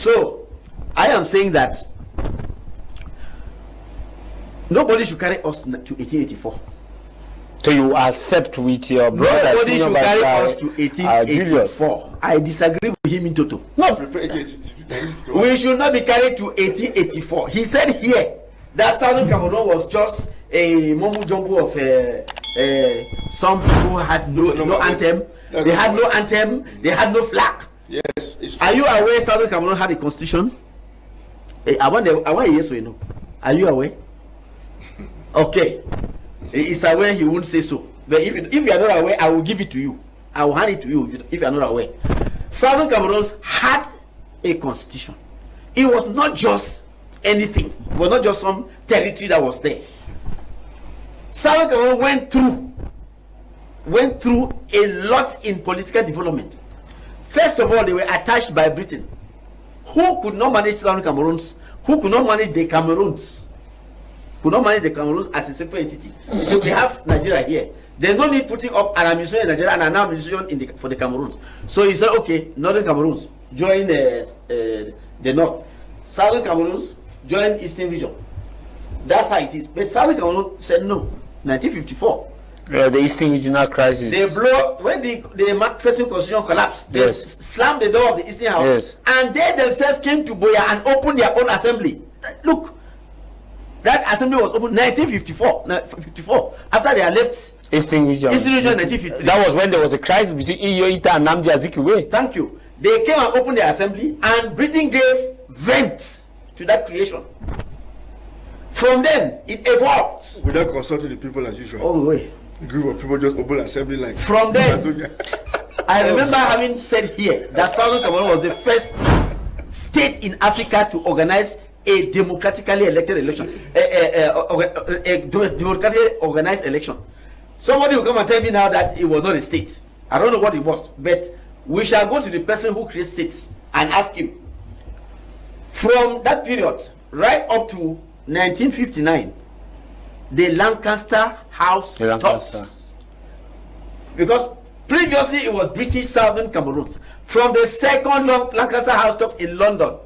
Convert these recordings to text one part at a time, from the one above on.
So, I am saying that nobody should carry us to 1884. So you accept with your brother? Nobody should carry us to 1884. I disagree with him in total. No. We should not be carried to 1884. He said here that Southern Cameroon was just a mumbo jumbo of some people had no anthem. They had no anthem. They had no flag. Yes. Are you aware Southern Cameroon had a constitution? I want a yes or no. Are you aware? Okay. He is aware, he won't say so. But if you are not aware, I will give it to you. I will hand it to you if you are not aware. Southern Cameroons had a constitution. It was not just anything. It was not just some territory that was there. Southern Cameroon went through a lot in political development. First of all, they were attached by Britain. Who could not manage Southern Cameroons? Who could not manage the Cameroons? Could not manage the Cameroons as a separate entity. So we have Nigeria here. There's no need putting up an administration in Nigeria and an administration for the Cameroons. So he said, okay, Northern Cameroons join the North. Southern Cameroons join Eastern region. That's how it is. But Southern Cameroon said no. 1954. The Eastern regional crisis. They blow when the Macpherson Constitution collapsed. They slammed the door of the Eastern House, and they themselves came to Boya and opened their own assembly. Look, that assembly was opened 1954. After they had left Eastern region. 1953. That was when there was a crisis between Iyoita and Nnamdi Azikiwe. Thank you. They came and opened their assembly, and Britain gave vent to that creation. From then, it evolved. Without consulting the people as usual. All the way. A group of people just open assembly like. From then, Ambazonia. I remember having said here that Southern Cameroon was the first state in Africa to organize a democratically elected election, a democratically organized election. Somebody will come and tell me now that it was not a state. I don't know what it was, but we shall go to the person who creates states and ask him. From that period, right up to 1959, the Lancaster House talks. Because previously it was British Southern Cameroons. From the second Lancaster House talks in London,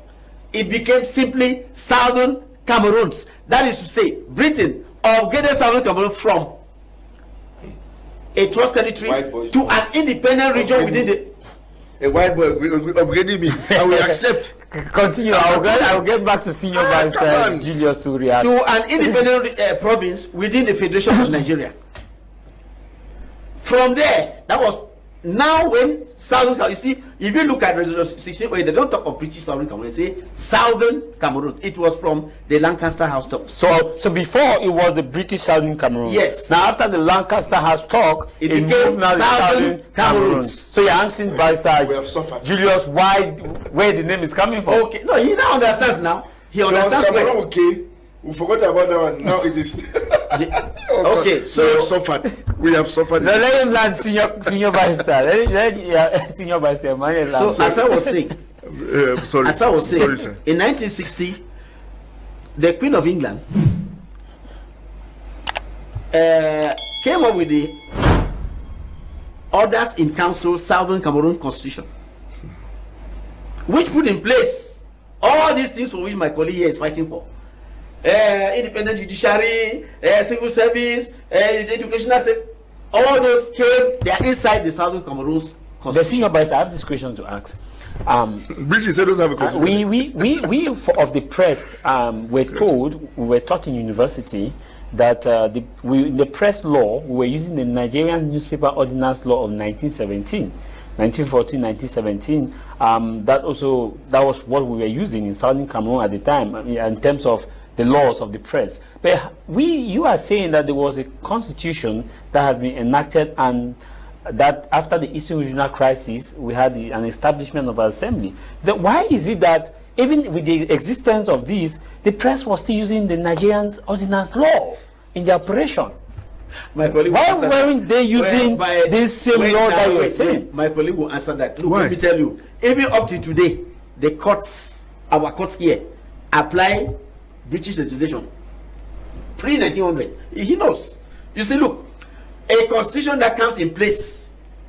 it became simply Southern Cameroons. That is to say, Britain upgraded Southern Cameroon from a trust territory to an independent region within the. A white boy upgrading me. I will accept. Continue. I will get back to Senior Vice Julius to react. To an independent province within the Federation of Nigeria. From there, that was now when Southern Cameroon, you see, if you look at Resolution 16, they don't talk of British Southern Cameroon, they say Southern Cameroon. It was from the Lancaster House talk. So before it was the British Southern Cameroon. Yes. Now after the Lancaster House talk, it became now Southern Cameroon. So you're asking by Julius where the name is coming from. Okay, no, he now understands now. He understands where. Okay. We forgot about that one. Now it is. Okay, so we have suffered. No, let him land, senior vice senior vice So as I was saying, sorry, sir. In 1960, the Queen of England came up with the Orders in Council Southern Cameroon Constitution, which put in place all these things for which my colleague here is fighting for. Independent judiciary, civil service, educational service, all those came, they are inside the Southern Cameroon's constitution. The senior vice, I have this question to ask. British said have a constitution. We of the press were told, we were taught in university that the press law, we were using the Nigerian Newspaper Ordinance Law of 1917. 1914, 1917. That was what we were using in Southern Cameroon at the time, in terms of the laws of the press. But you are saying that there was a constitution that has been enacted, and that after the Eastern Regional Crisis, we had an establishment of an assembly. Why is it that even with the existence of these, the press was still using the Nigerian Ordinance Law in their operation? My colleague, why weren't they using this same law that you are saying? My colleague will answer that. Look, let me tell you, even up to today, the courts, our courts here, apply British legislation pre-1900. He knows. You see, look, a constitution that comes in place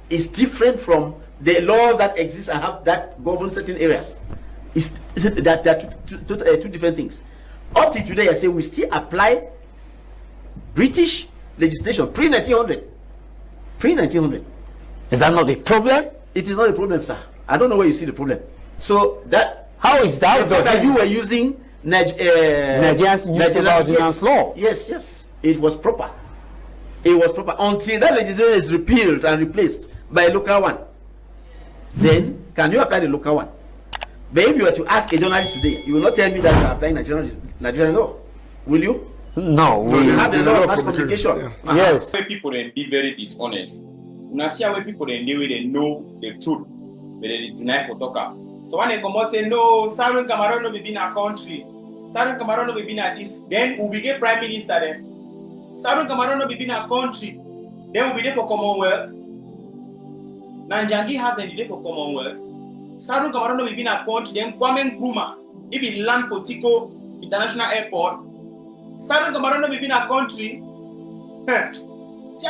is different from the laws that exist and have that govern certain areas. That are two different things. Up to today, I say we still apply British legislation pre-1900. Pre-1900. Is that not a problem? It is not a problem, sir. I don't know where you see the problem. So that how is that? The fact that you were using Nigeria's newspaper ordinance law. Yes, it was proper. It was proper until that legislation is repealed and replaced by a local one. Then can you apply the local one? But if you were to ask a journalist today, you will not tell me that you are applying Nigerian law, will you? No, you have a lot of mass communication. Yeah. Yes. When people then be very dishonest. When I see how people then know the truth, but they deny for talker. So when they come and say no, Southern Cameroon no be in a country, Southern Cameroon no be in a this, then we get prime minister then. Southern Cameroon no be in a country, then we be there for Commonwealth. Nanjangi has the day for Commonwealth. Southern Cameroon no be in a country, then Kwame Nkrumah, he be land for Tico International Airport. Southern Cameroon no be in a country. See,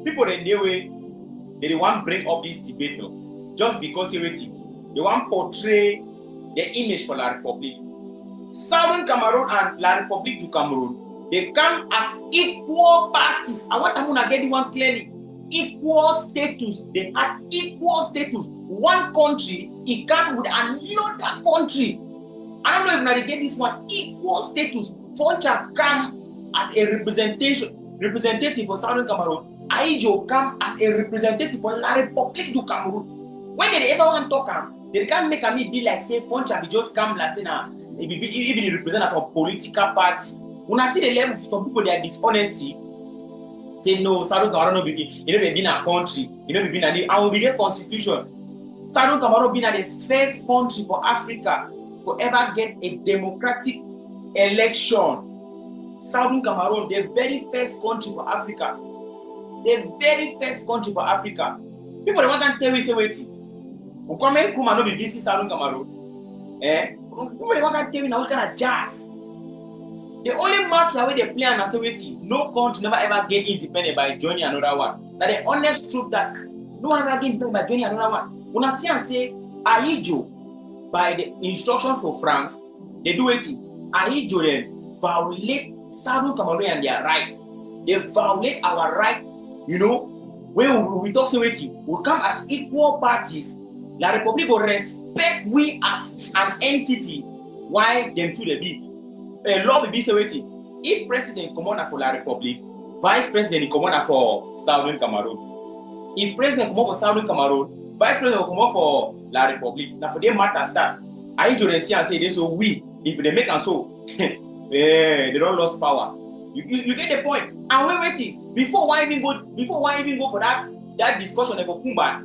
people in their way, they want bring up this debate no. Just because they want portray the image for La Republic. Southern Cameroon and La Republic du Cameroon, they come as equal parties. I want to get the one clearly. Equal status. They had equal status. One country, it comes with another country. I don't know if they get this one. Equal status. Foncha come as a representative for Southern Cameroon. Aijo come as a representative for La Republic du Cameroon. When they ever want to talk, they can't make me be like say Foncha be just come like say now. If they represent as a political party. When I see the level of some people, their dishonesty, say no, Southern Cameroon no be in a country, be in a and we be the constitution. Southern Cameroon be the first country for Africa to ever get a democratic election. Southern Cameroon, the very first country for Africa. The very first country for Africa. People don't want to tell me say wait. Kwame Nkrumah no be visit Southern Cameroon. People don't want to tell me now what kind of jazz. The only mafia where they play and say wait, no country never ever get independent by joining another one. That the honest truth that no one ever get independent by joining another one. When I see and say Ahijo by the instructions for France, they do it. Ahijo then violate Southern Cameroon and their right. They violate our right. You know, when we talk so we come as equal parties. La Republic will respect we as an entity. Why them two they be? Law be say waiting. If president commander for La Republic, vice president commander for Southern Cameroon. If president come for Southern Cameroon, vice president come for La Republic. Now for them matter start. I do see and say this so we if they make and so they don't lose power. You get the point. And we're waiting before why even go for that discussion they go Kumba.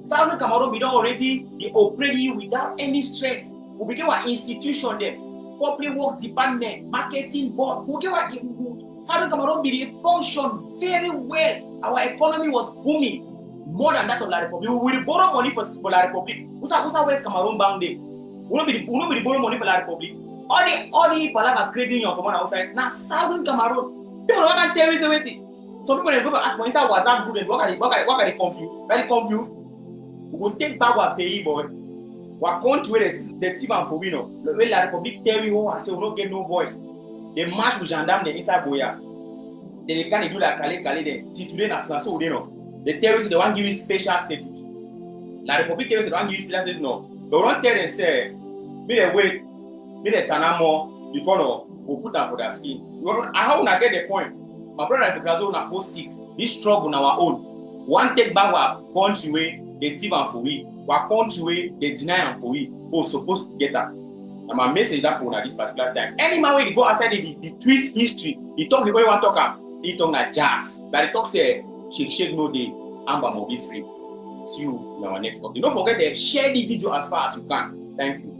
Southern Cameroon we don't already they operate you without any stress. We became an institution there. Public work department, marketing board. We get Southern Cameroon be function very well. Our economy was booming more than that of La Republic. We will borrow money for La Republic. Who's West Cameroon bank day? We will be borrow money for La Republic. All the palava creating your command outside. Now Southern Cameroon. People don't want to tell you something. Some people they go ask for inside WhatsApp group and what are they confused? Very confused. We will take back our pay boy. What country where the thief and for we know? Where La Republic tell you and say we don't get no voice. They march with gendarme the inside Boya. They can't do like Kale then. Today na France so they know. They tell you they want give you special status. La Republic tell you they want give you special status no. They don't tell them say me the wait, me the tanamo because we put them for their skin. How we get the point? My brother because we na post stick. This struggle on our own. One take back our country way they thief and for we. Our country way they deny and for we. Oh supposed to get that. And my message that for this particular time. Any man when they go outside the twist history, he talk the way you want to talk. He talk like jazz. But he talk say shake no day. Amba will be free. See you in our next update. Don't forget to share the video as far as you can. Thank you.